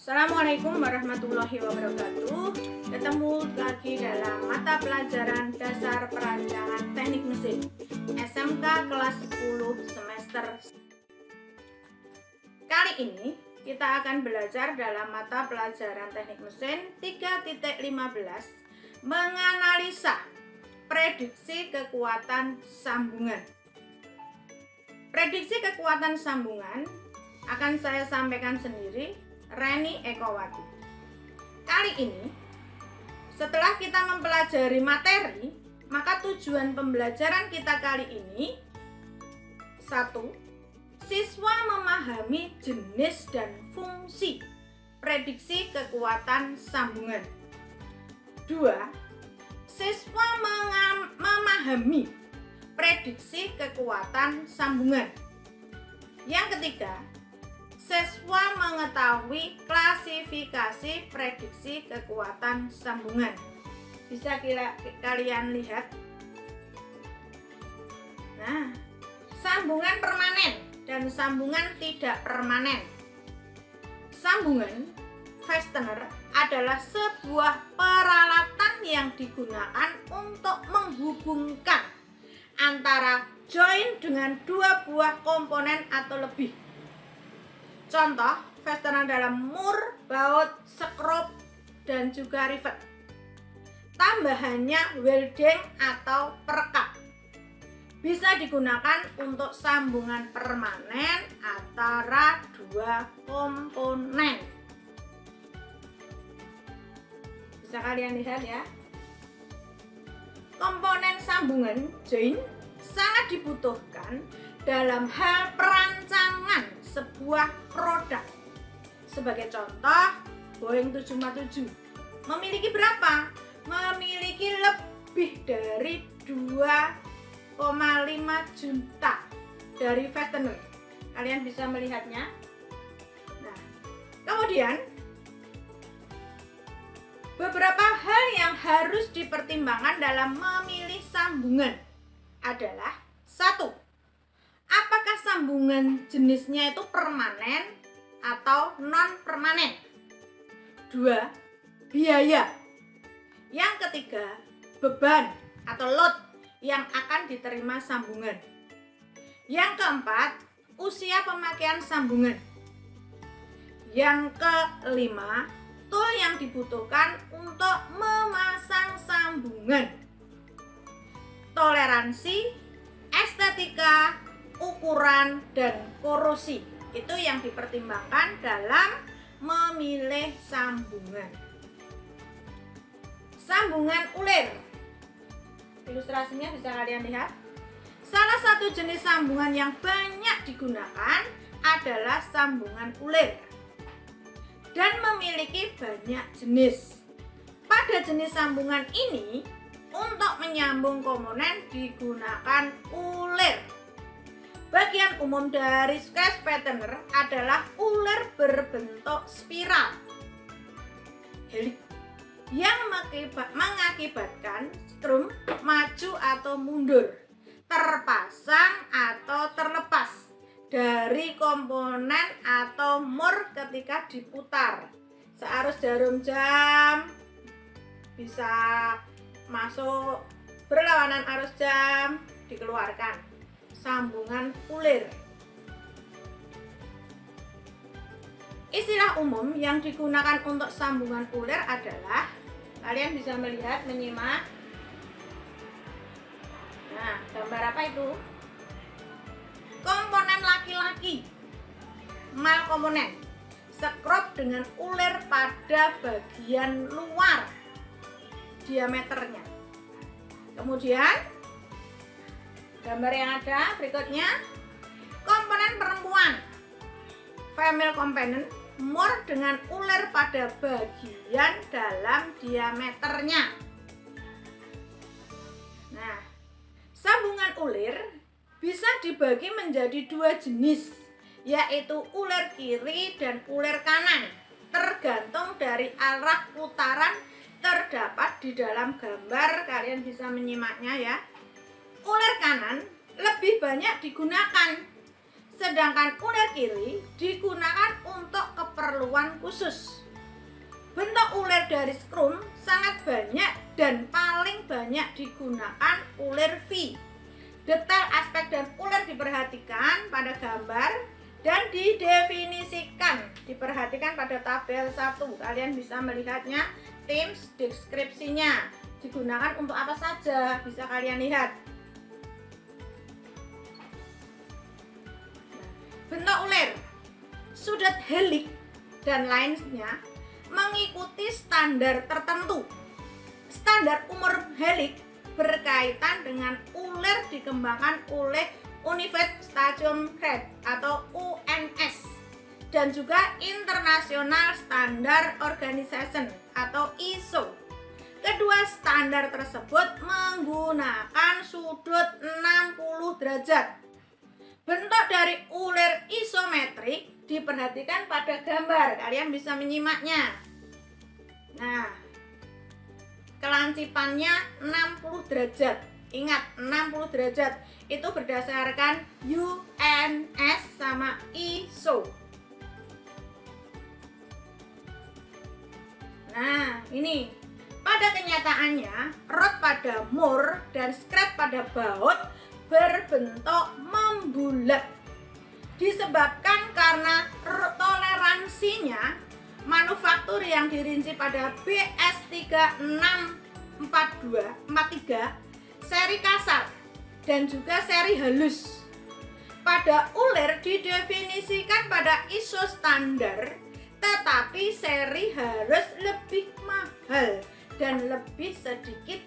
Assalamualaikum warahmatullahi wabarakatuh. Ketemu lagi dalam mata pelajaran dasar perancangan teknik mesin SMK kelas 10 semester. Kali ini kita akan belajar dalam mata pelajaran teknik mesin 3.15 menganalisa prediksi kekuatan sambungan. Prediksi kekuatan sambungan akan saya sampaikan sendiri, Reni Ekowati. Kali ini, setelah kita mempelajari materi, maka tujuan pembelajaran kita kali ini: 1. Siswa memahami jenis dan fungsi prediksi kekuatan sambungan. 2. Siswa memahami prediksi kekuatan sambungan. Yang ketiga, siswa mengetahui klasifikasi prediksi kekuatan sambungan. Bisa kalian lihat. Nah, sambungan permanen dan sambungan tidak permanen. Sambungan fastener adalah sebuah peralatan yang digunakan untuk menghubungkan antara join dengan dua buah komponen atau lebih. Contoh, fastener dalam mur, baut, skrup, dan juga rivet. Tambahannya welding atau perekat. Bisa digunakan untuk sambungan permanen antara dua komponen. Bisa kalian lihat ya. Komponen sambungan join sangat dibutuhkan dalam hal perancangan sebuah produk. Sebagai contoh, Boeing 747 memiliki berapa? Memiliki lebih dari 2,5 juta dari fastener. Kalian bisa melihatnya. Nah, kemudian beberapa hal yang harus dipertimbangkan dalam memilih sambungan adalah: 1. Apakah sambungan jenisnya itu permanen atau non permanen? 2. Biaya. Yang ketiga, beban atau load yang akan diterima sambungan. Yang keempat, usia pemakaian sambungan. Yang kelima, tool yang dibutuhkan untuk memasang sambungan. Toleransi, estetika, ukuran, dan korosi itu yang dipertimbangkan dalam memilih sambungan. Sambungan ulir, ilustrasinya bisa kalian lihat. Salah satu jenis sambungan yang banyak digunakan adalah sambungan ulir dan memiliki banyak jenis. Pada jenis sambungan ini, untuk menyambung komponen digunakan ulir. Bagian umum dari case fastener adalah ulir berbentuk spiral helix yang mengakibatkan skrum maju atau mundur, terpasang atau terlepas dari komponen atau mur ketika diputar. Searus jarum jam bisa masuk, berlawanan arus jam dikeluarkan. Sambungan ulir. Istilah umum yang digunakan untuk sambungan ulir adalah, kalian bisa melihat, menyimak. Nah, gambar apa itu? Komponen laki-laki, mal komponen, skrup dengan ulir pada bagian luar diameternya. Kemudian gambar yang ada berikutnya, komponen perempuan, female component, mur dengan ulir pada bagian dalam diameternya. Nah, sambungan ulir bisa dibagi menjadi dua jenis, yaitu ulir kiri dan ulir kanan, tergantung dari arah putaran terdapat di dalam gambar. Kalian bisa menyimaknya ya. Ulir kanan lebih banyak digunakan sedangkan ulir kiri digunakan untuk keperluan khusus. Bentuk ulir dari skrum sangat banyak dan paling banyak digunakan ulir V. Detail aspek dan ulir diperhatikan pada gambar dan didefinisikan. Diperhatikan pada tabel 1. Kalian bisa melihatnya, Teams deskripsinya. Digunakan untuk apa saja bisa kalian lihat. Bentuk ulir, sudut helik dan lainnya mengikuti standar tertentu. Standar umur helik berkaitan dengan ulir dikembangkan oleh Unified Station Grade atau UNS dan juga International Standard Organization atau ISO. Kedua standar tersebut menggunakan sudut 60 derajat. Bentuk dari ulir isometrik diperhatikan pada gambar. Kalian bisa menyimaknya. Nah, kelancipannya 60 derajat. Ingat, 60 derajat itu berdasarkan UNS sama ISO. Nah, ini pada kenyataannya rod pada mur dan scrap pada baut berbentuk membulat. Disebabkan karena toleransinya manufaktur yang dirinci pada BS3643 seri kasar dan juga seri halus. Pada ulir didefinisikan pada ISO standar, tetapi seri harus lebih mahal dan lebih sedikit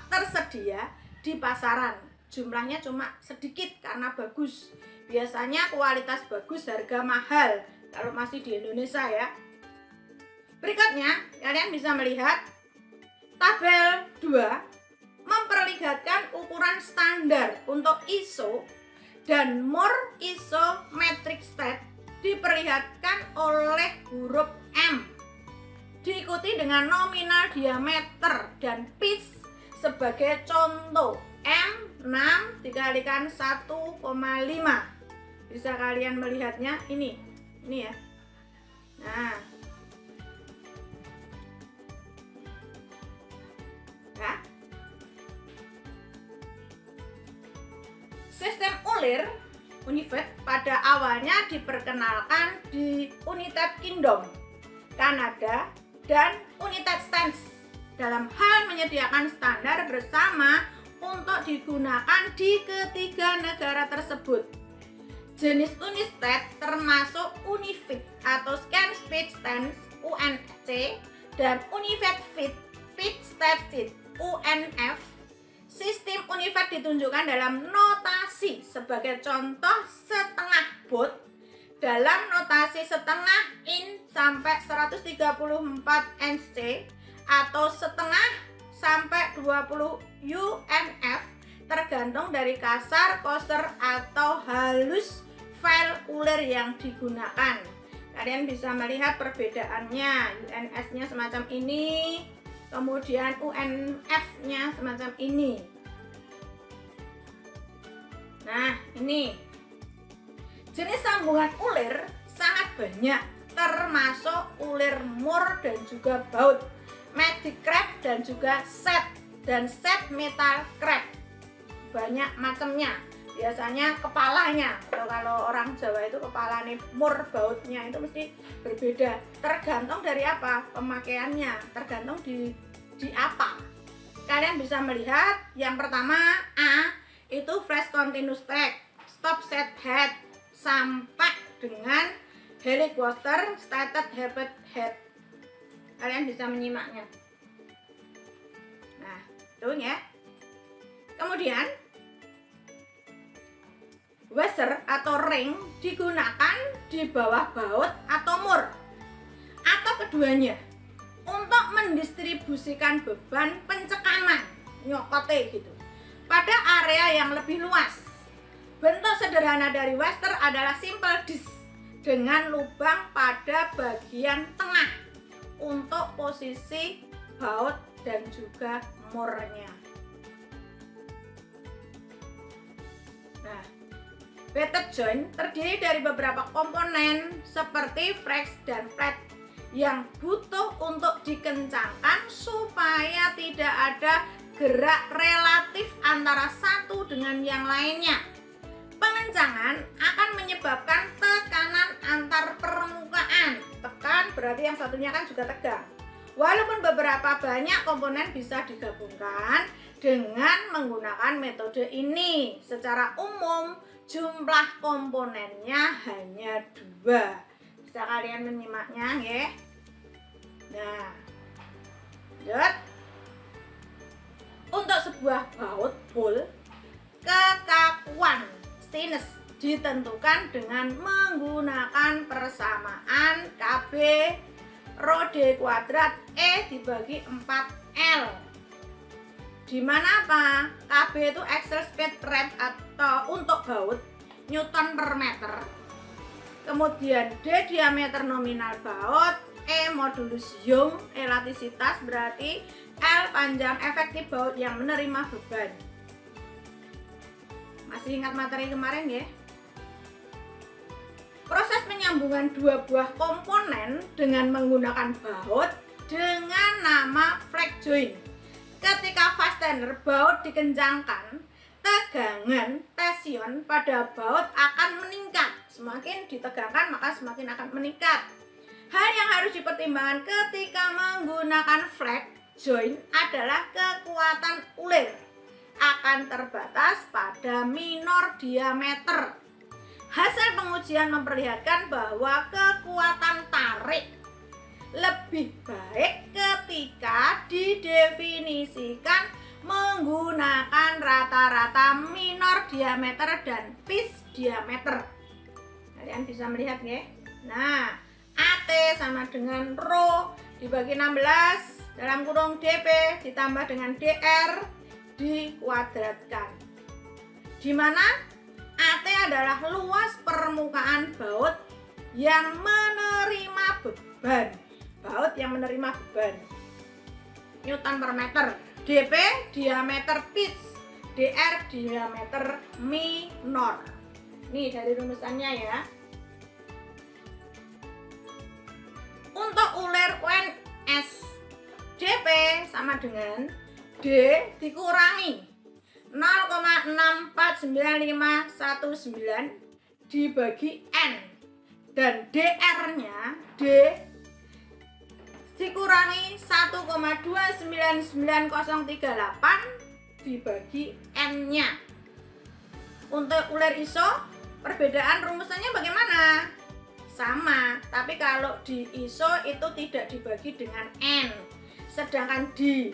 tersedia di pasaran. Jumlahnya cuma sedikit karena bagus. Biasanya kualitas bagus, harga mahal kalau masih di Indonesia ya. Berikutnya, kalian bisa melihat tabel 2 memperlihatkan ukuran standar untuk ISO dan more isometric state diperlihatkan oleh huruf M. Diikuti dengan nominal diameter dan pitch sebagai contoh. M6 dikalikan 1,5. Bisa kalian melihatnya ini ya. Nah, sistem ulir Unified pada awalnya diperkenalkan di United Kingdom, Kanada, dan United States dalam hal menyediakan standar bersama untuk digunakan di ketiga negara tersebut. Jenis Unified termasuk Unified atau Scan Speed Stance UNC dan Unified Pitch State UNF. Sistem Unified ditunjukkan dalam notasi sebagai contoh setengah bot dalam notasi setengah in sampai 134 NC atau setengah sampai 20 UNF tergantung dari kasar, coarser atau halus file ulir yang digunakan. Kalian bisa melihat perbedaannya. UNS-nya semacam ini, kemudian UNF-nya semacam ini. Nah, ini jenis sambungan ulir sangat banyak, termasuk ulir mur dan juga baut, magic crab dan juga set dan set metal crab. Banyak macamnya. Biasanya kepalanya, atau kalau orang Jawa itu kepalanya mur, bautnya itu mesti berbeda. Tergantung dari apa pemakaiannya, tergantung di apa. Kalian bisa melihat yang pertama A itu fresh continuous track, stop set head sampai dengan helicopter started habit head. Kalian bisa menyimaknya. Nah, itu ya. Kemudian washer atau ring digunakan di bawah baut atau mur atau keduanya untuk mendistribusikan beban pencekaman nyokote gitu pada area yang lebih luas. Bentuk sederhana dari washer adalah simple disc dengan lubang pada bagian tengah untuk posisi baut dan juga murnya. Nah, Better joint terdiri dari beberapa komponen seperti flex dan flat yang butuh untuk dikencangkan supaya tidak ada gerak relatif antara satu dengan yang lainnya. Pengencangan akan menyebabkan tekanan antar permukaan. Tekan berarti yang satunya kan juga tegang. Walaupun beberapa banyak komponen bisa digabungkan dengan menggunakan metode ini, secara umum jumlah komponennya hanya 2. Bisa kalian menyimaknya ya. Nah, lihat. Untuk sebuah baut bowl, kekakuan stainless ditentukan dengan menggunakan persamaan KB ρD kuadrat E dibagi 4L. Dimana apa? KB itu axial speed rate atau untuk baut Newton per meter. Kemudian D diameter nominal baut, E modulus Young elastisitas berarti L panjang efektif baut yang menerima beban. Masih ingat materi kemarin ya? Proses penyambungan dua buah komponen dengan menggunakan baut dengan nama flex joint. Ketika fastener baut dikencangkan, tegangan tension pada baut akan meningkat. Semakin ditegangkan maka semakin akan meningkat. Hal yang harus dipertimbangkan ketika menggunakan flex joint adalah kekuatan ulir akan terbatas pada minor diameter. Hasil pengujian memperlihatkan bahwa kekuatan tarik lebih baik ketika didefinisikan menggunakan rata-rata minor diameter dan pitch diameter. Kalian bisa melihat ya. Nah, AT sama dengan rho dibagi 16 dalam kurung dP ditambah dengan dr dikuadratkan. Dimana AT adalah luas permukaan baut yang menerima beban. Baut yang menerima beban Newton per meter. dP diameter pitch, dr diameter minor. Nih dari rumusannya ya. Untuk ulir UNS, dP sama dengan D dikurangi 0,64919 dibagi N, dan DR-nya D dikurangi 1,299038 dibagi N-nya. Untuk ulir ISO, perbedaan rumusannya bagaimana? Sama, tapi kalau di ISO itu tidak dibagi dengan N, sedangkan di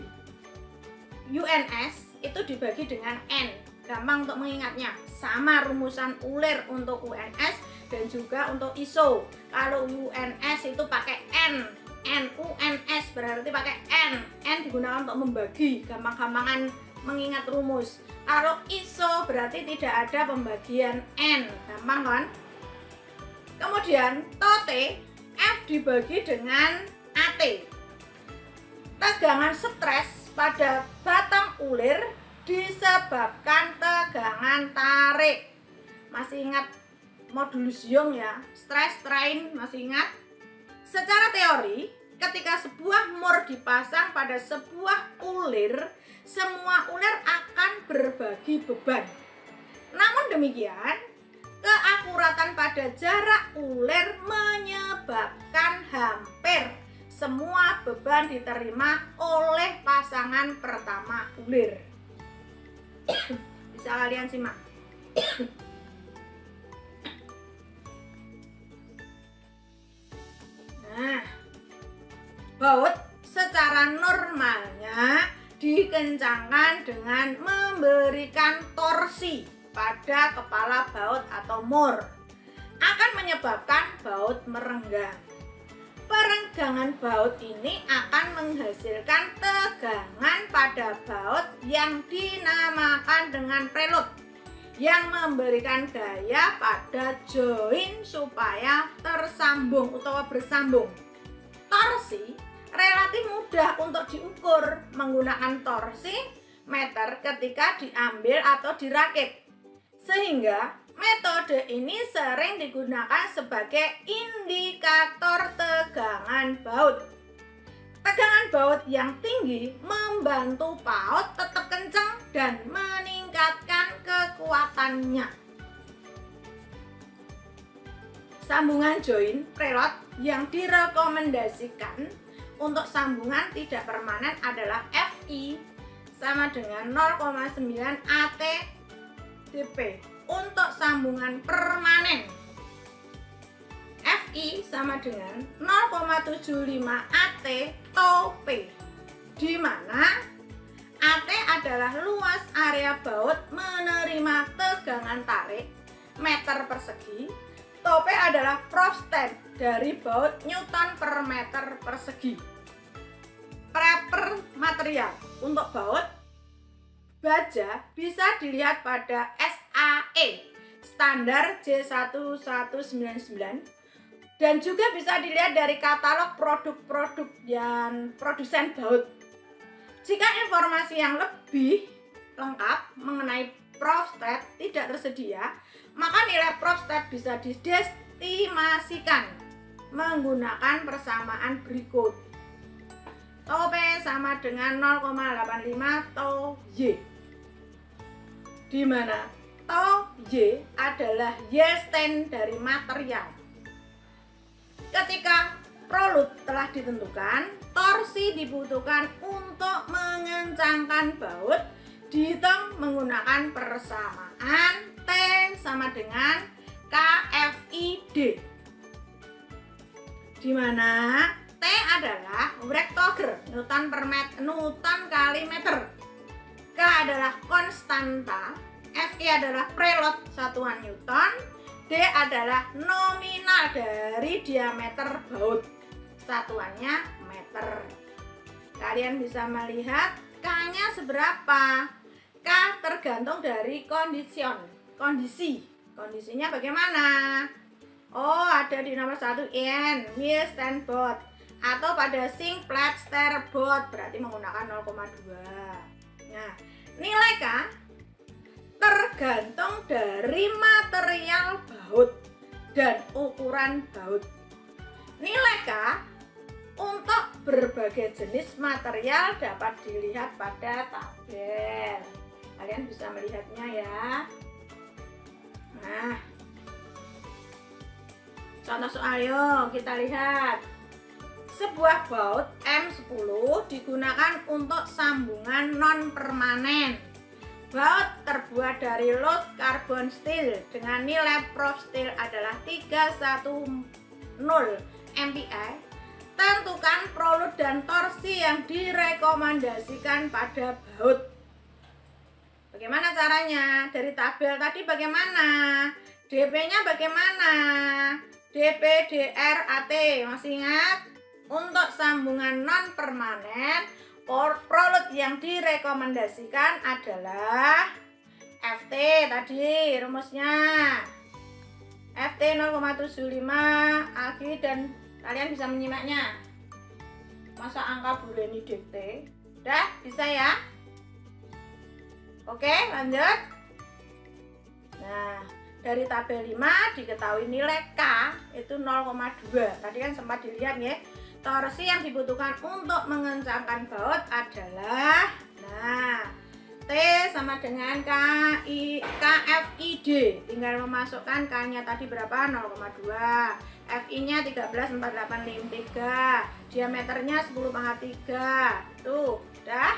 UNS itu dibagi dengan N. Gampang untuk mengingatnya. Sama rumusan ulir untuk UNS dan juga untuk ISO. Kalau UNS itu pakai N, NUNS berarti pakai N. N digunakan untuk membagi, gampang-gampangan mengingat rumus. Kalau ISO berarti tidak ada pembagian N, gampang kan? Kemudian tote F dibagi dengan AT. Tegangan stres pada batang ulir disebabkan tegangan tarik. Masih ingat modulus Young ya? Stress strain masih ingat? Secara teori, ketika sebuah mur dipasang pada sebuah ulir, semua ulir akan berbagi beban. Namun demikian, keakuratan pada jarak ulir menyebabkan hampir semua beban diterima oleh pasangan pertama ulir. Bisa kalian simak. Nah, baut secara normalnya dikencangkan dengan memberikan torsi pada kepala baut atau mur, akan menyebabkan baut merenggang. Perenggangan baut ini akan menghasilkan tegangan pada baut yang dinamakan dengan preload, yang memberikan gaya pada join supaya tersambung atau bersambung. Torsi relatif mudah untuk diukur menggunakan torsi meter ketika diambil atau dirakit, sehingga Metode ini sering digunakan sebagai indikator tegangan baut. Tegangan baut yang tinggi membantu PAUD tetap kencang dan meningkatkan kekuatannya. Sambungan join preload yang direkomendasikan untuk sambungan tidak permanen adalah FI sama dengan 0,9 AT/dP. Untuk sambungan permanen FI sama dengan 0,75 AT/P, di mana AT adalah luas area baut menerima tegangan tarik meter persegi, TP adalah prostat dari baut Newton per meter persegi. Prefer material untuk baut baja bisa dilihat pada SAE standar J1199 dan juga bisa dilihat dari katalog produk-produk yang produsen baut. Jika informasi yang lebih lengkap mengenai prostat tidak tersedia, maka nilai prostat bisa didestimasikan menggunakan persamaan berikut. Tau P sama dengan 0,85 tau Y, di mana tau Y adalah Y stand dari material. Ketika preload telah ditentukan, torsi dibutuhkan untuk mengencangkan baut dihitung menggunakan persamaan T sama dengan KFID, di mana T adalah Bragg-Togger Newton kali meter, K adalah konstanta, FI adalah preload satuan Newton, D adalah nominal dari diameter baut, satuannya meter. Kalian bisa melihat K-nya seberapa. K tergantung dari kondisinya bagaimana. Oh, ada di nomor 1 in wheel stand board atau pada sink flat stair board, berarti menggunakan 0,2. Nah, nilai K tergantung dari material baut dan ukuran baut. Nilai K untuk berbagai jenis material dapat dilihat pada tabel. Kalian bisa melihatnya ya. Nah, contoh soal yuk kita lihat. Sebuah baut M10 digunakan untuk sambungan non permanen. Baut terbuat dari load carbon steel dengan nilai prof steel adalah 310 MPa. Tentukan preload dan torsi yang direkomendasikan pada baut. Bagaimana caranya? Dari tabel tadi bagaimana? DP-nya bagaimana? DP, DR, AT. Masih ingat? Untuk sambungan non permanen, preload yang direkomendasikan adalah FT tadi rumusnya. FT 0,75 AG, dan kalian bisa menyimaknya. Masa angka buleni dikte? Udah bisa ya? Oke, lanjut. Nah, dari tabel 5 diketahui nilai K itu 0,2. Tadi kan sempat dilihat ya. Torsi yang dibutuhkan untuk mengencangkan baut adalah, nah, T sama dengan KFID. Tinggal memasukkan K-nya tadi berapa? 0,2. FI-nya 134853. Diameternya 10/3. Tuh, udah.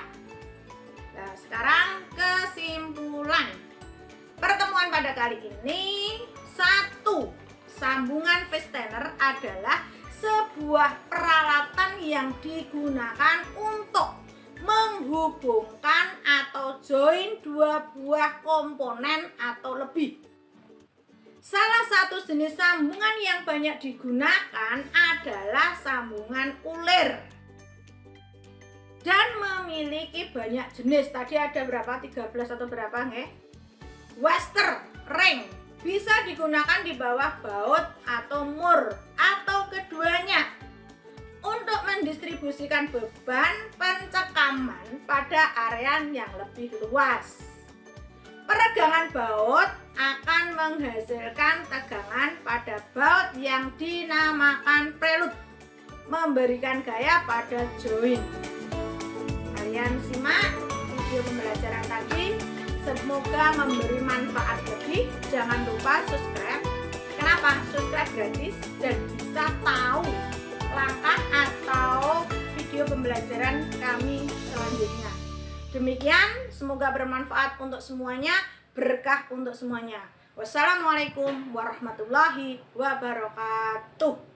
Nah, sekarang kesimpulan. Pertemuan pada kali ini, 1. Sambungan fastener adalah sebuah peralatan yang digunakan untuk menghubungkan atau join dua buah komponen atau lebih. Salah satu jenis sambungan yang banyak digunakan adalah sambungan ulir dan memiliki banyak jenis. Tadi ada berapa? 13 atau berapa nggih? Wester, ring bisa digunakan di bawah baut atau mur atau keduanya untuk mendistribusikan beban pencekaman pada area yang lebih luas. Tegangan baut akan menghasilkan tegangan pada baut yang dinamakan prelude, memberikan gaya pada join. Kalian simak video pembelajaran tadi, semoga memberi manfaat lebih. Jangan lupa subscribe. Kenapa? Subscribe gratis dan bisa tahu langkah atau video pembelajaran kami selanjutnya. Demikian, semoga bermanfaat untuk semuanya, berkah untuk semuanya. Wassalamualaikum warahmatullahi wabarakatuh.